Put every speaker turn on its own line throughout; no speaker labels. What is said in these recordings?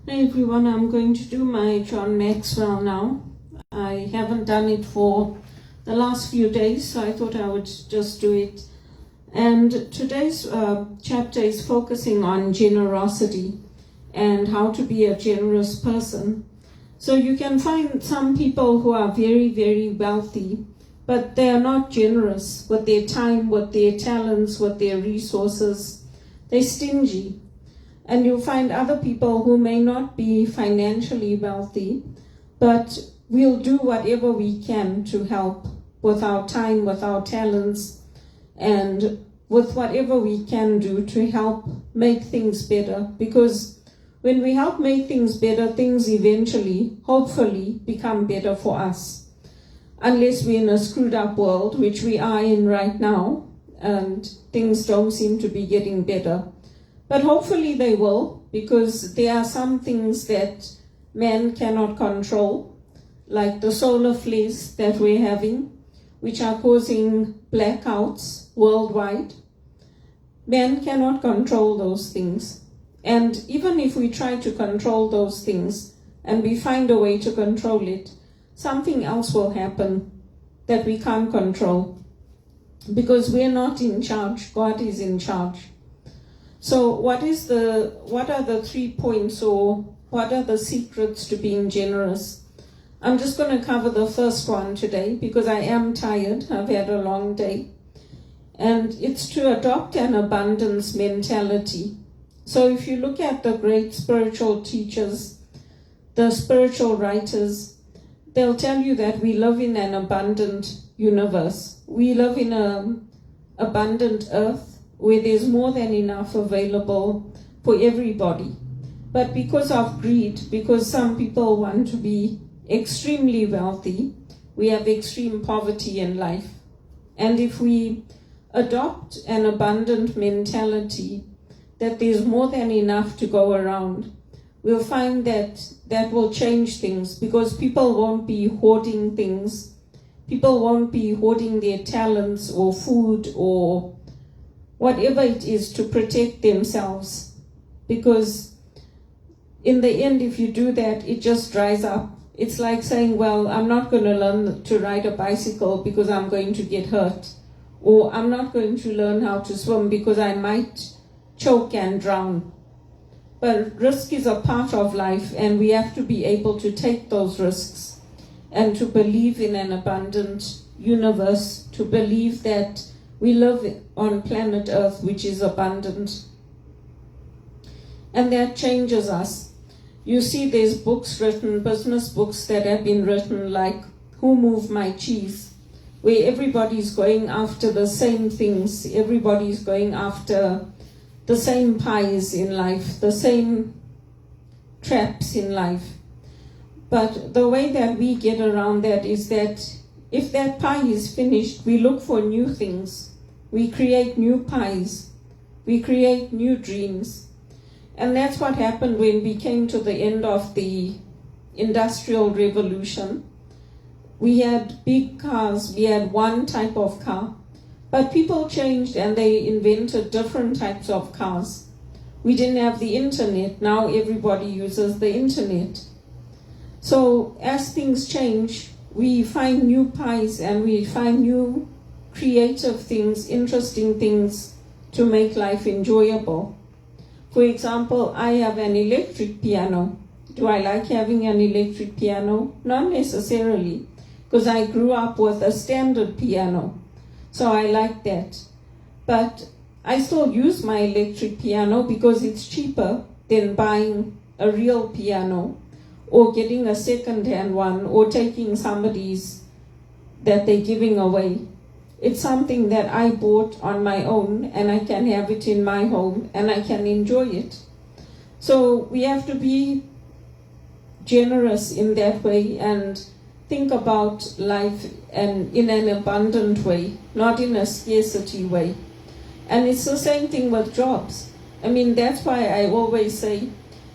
Hey everyone, I'm going to do my John Maxwell now. I haven't done it for the last few days, so I thought I would just do it. And today's chapter is focusing on generosity and how to be a generous person. So you can find some people who are very, very wealthy, but they are not generous with their time, with their talents, with their resources. They're stingy. And you'll find other people who may not be financially wealthy, but we'll do whatever we can to help with our time, with our talents, and with whatever we can do to help make things better. Because when we help make things better, things eventually, hopefully, become better for us. Unless we're in a screwed up world, which we are in right now, and things don't seem to be getting better. But hopefully they will, because there are some things that man cannot control, like the solar flares that we're having, which are causing blackouts worldwide. Man cannot control those things. And even if we try to control those things and we find a way to control it, something else will happen that we can't control. Because we're not in charge, God is in charge. So what are the 3 points, or what are the secrets to being generous? I'm just going to cover the first one today because I am tired. I've had a long day. And it's to adopt an abundance mentality. So if you look at the great spiritual teachers, the spiritual writers, they'll tell you that we live in an abundant universe. We live in an abundant earth, where there's more than enough available for everybody. But because of greed, because some people want to be extremely wealthy, we have extreme poverty in life. And if we adopt an abundant mentality, that there's more than enough to go around, we'll find that that will change things, because people won't be hoarding things. People won't be hoarding their talents or food or whatever it is to protect themselves, because in the end, if you do that, it just dries up. It's like saying, well, I'm not going to learn to ride a bicycle because I'm going to get hurt, or I'm not going to learn how to swim because I might choke and drown. But risk is a part of life, and we have to be able to take those risks and to believe in an abundant universe, to believe that we live on planet Earth, which is abundant. And that changes us. You see, there's books written, business books that have been written, like Who Moved My Cheese, where everybody's going after the same things. Everybody's going after the same pies in life, the same traps in life. But the way that we get around that is that if that pie is finished, we look for new things. We create new pies. We create new dreams. And that's what happened when we came to the end of the Industrial Revolution. We had big cars. We had one type of car. But people changed and they invented different types of cars. We didn't have the internet. Now everybody uses the internet. So as things change, we find new pies and we find new creative things, interesting things to make life enjoyable. For example, I have an electric piano. Do I like having an electric piano? Not necessarily, because I grew up with a standard piano. So I like that. But I still use my electric piano because it's cheaper than buying a real piano, or getting a second-hand one, or taking somebody's that they're giving away. It's something that I bought on my own, and I can have it in my home, and I can enjoy it. So we have to be generous in that way and think about life and in an abundant way, not in a scarcity way. And it's the same thing with jobs. I mean, that's why I always say,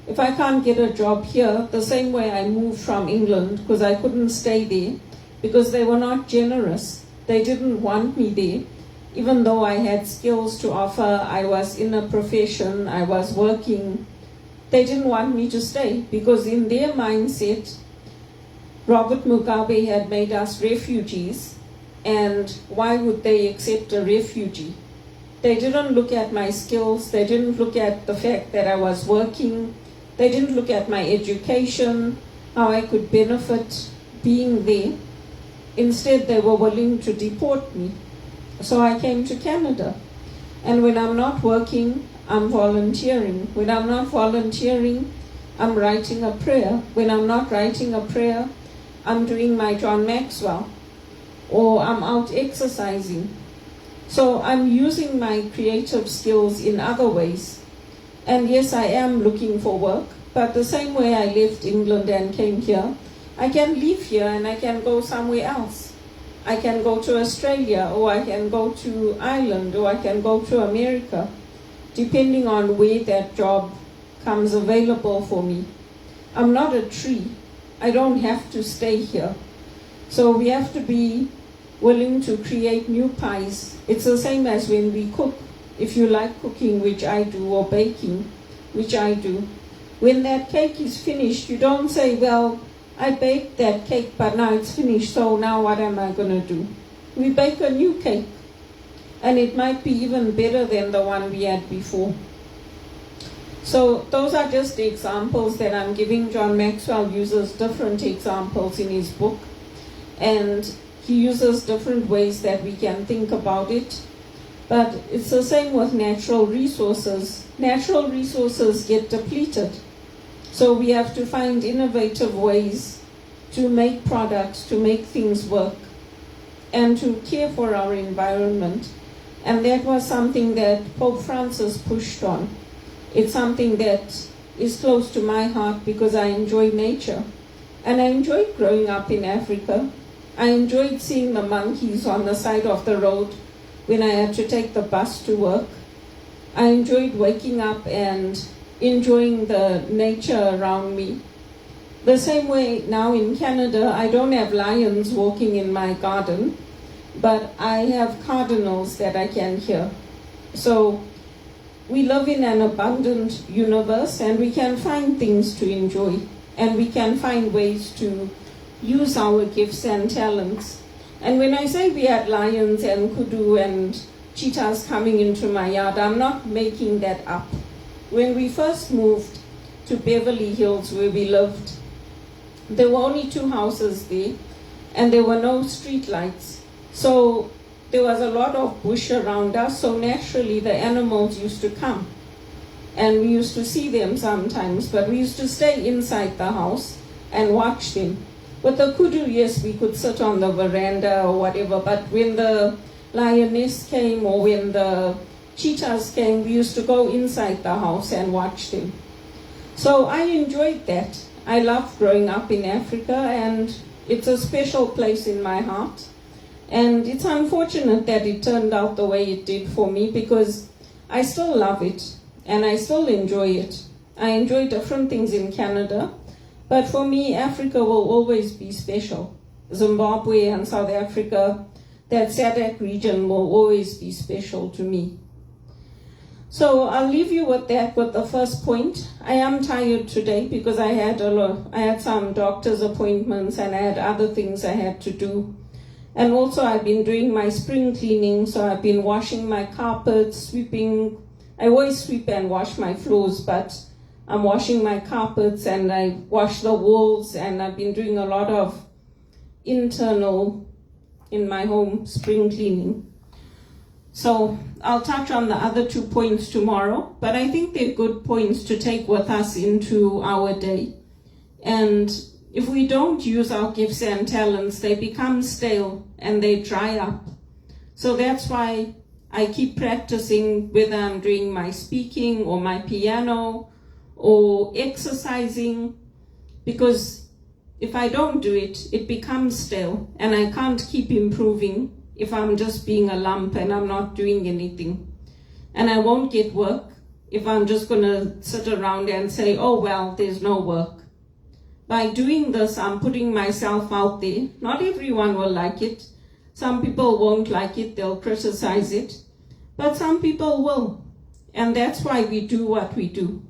if I can't get a job here, the same way I moved from England, because I couldn't stay there, because they were not generous. They didn't want me there. Even though I had skills to offer, I was in a profession, I was working, They didn't want me to stay because in their mindset, Robert Mugabe had made us refugees, and why would they accept a refugee? They didn't look at my skills, they didn't look at the fact that I was working, they didn't look at my education, how I could benefit being there. Instead, they were willing to deport me. So I came to Canada. And when I'm not working, I'm volunteering. When I'm not volunteering, I'm writing a prayer. When I'm not writing a prayer, I'm doing my John Maxwell. Or I'm out exercising. So I'm using my creative skills in other ways. And yes, I am looking for work, but the same way I left England and came here, I can leave here and I can go somewhere else. I can go to Australia, or I can go to Ireland, or I can go to America, depending on where that job comes available for me. I'm not a tree. I don't have to stay here. So we have to be willing to create new pies. It's the same as when we cook. If you like cooking, which I do, or baking, which I do, when that cake is finished, you don't say, well, I baked that cake, but now it's finished, so now what am I going to do? We bake a new cake, and it might be even better than the one we had before. So those are just the examples that I'm giving. John Maxwell uses different examples in his book, and he uses different ways that we can think about it. But it's the same with natural resources. Natural resources get depleted. So we have to find innovative ways to make products, to make things work, and to care for our environment. And that was something that Pope Francis pushed on. It's something that is close to my heart because I enjoy nature. And I enjoyed growing up in Africa. I enjoyed seeing the monkeys on the side of the road when I had to take the bus to work. I enjoyed waking up and enjoying the nature around me. The same way now in Canada, I don't have lions walking in my garden, but I have cardinals that I can hear. So we live in an abundant universe, and we can find things to enjoy, and we can find ways to use our gifts and talents. And when I say we had lions and kudu and cheetahs coming into my yard, I'm not making that up. When we first moved to Beverly Hills, where we lived, there were only 2 houses there, and there were no street lights. So there was a lot of bush around us, so naturally the animals used to come. And we used to see them sometimes, but we used to stay inside the house and watch them. With the kudu, yes, we could sit on the veranda or whatever, but when the lioness came or when the cheetahs came, we used to go inside the house and watch them. So I enjoyed that. I loved growing up in Africa, and it's a special place in my heart. And it's unfortunate that it turned out the way it did for me, because I still love it and I still enjoy it. I enjoy different things in Canada, but for me, Africa will always be special. Zimbabwe and South Africa, that SADC region will always be special to me. So I'll leave you with that, with the first point. I am tired today because I had some doctor's appointments and I had other things I had to do. And also I've been doing my spring cleaning, so I've been washing my carpets, sweeping. I always sweep and wash my floors, but I'm washing my carpets and I wash the walls, and I've been doing a lot of internal in my home spring cleaning. So I'll touch on the other 2 points tomorrow, but I think they're good points to take with us into our day. And if we don't use our gifts and talents, they become stale and they dry up. So that's why I keep practicing, whether I'm doing my speaking or my piano or exercising, because if I don't do it, it becomes stale and I can't keep improving if I'm just being a lump and I'm not doing anything. And I won't get work if I'm just going to sit around and say, oh, well, there's no work. By doing this, I'm putting myself out there. Not everyone will like it. Some people won't like it, they'll criticize it. But some people will. And that's why we do what we do.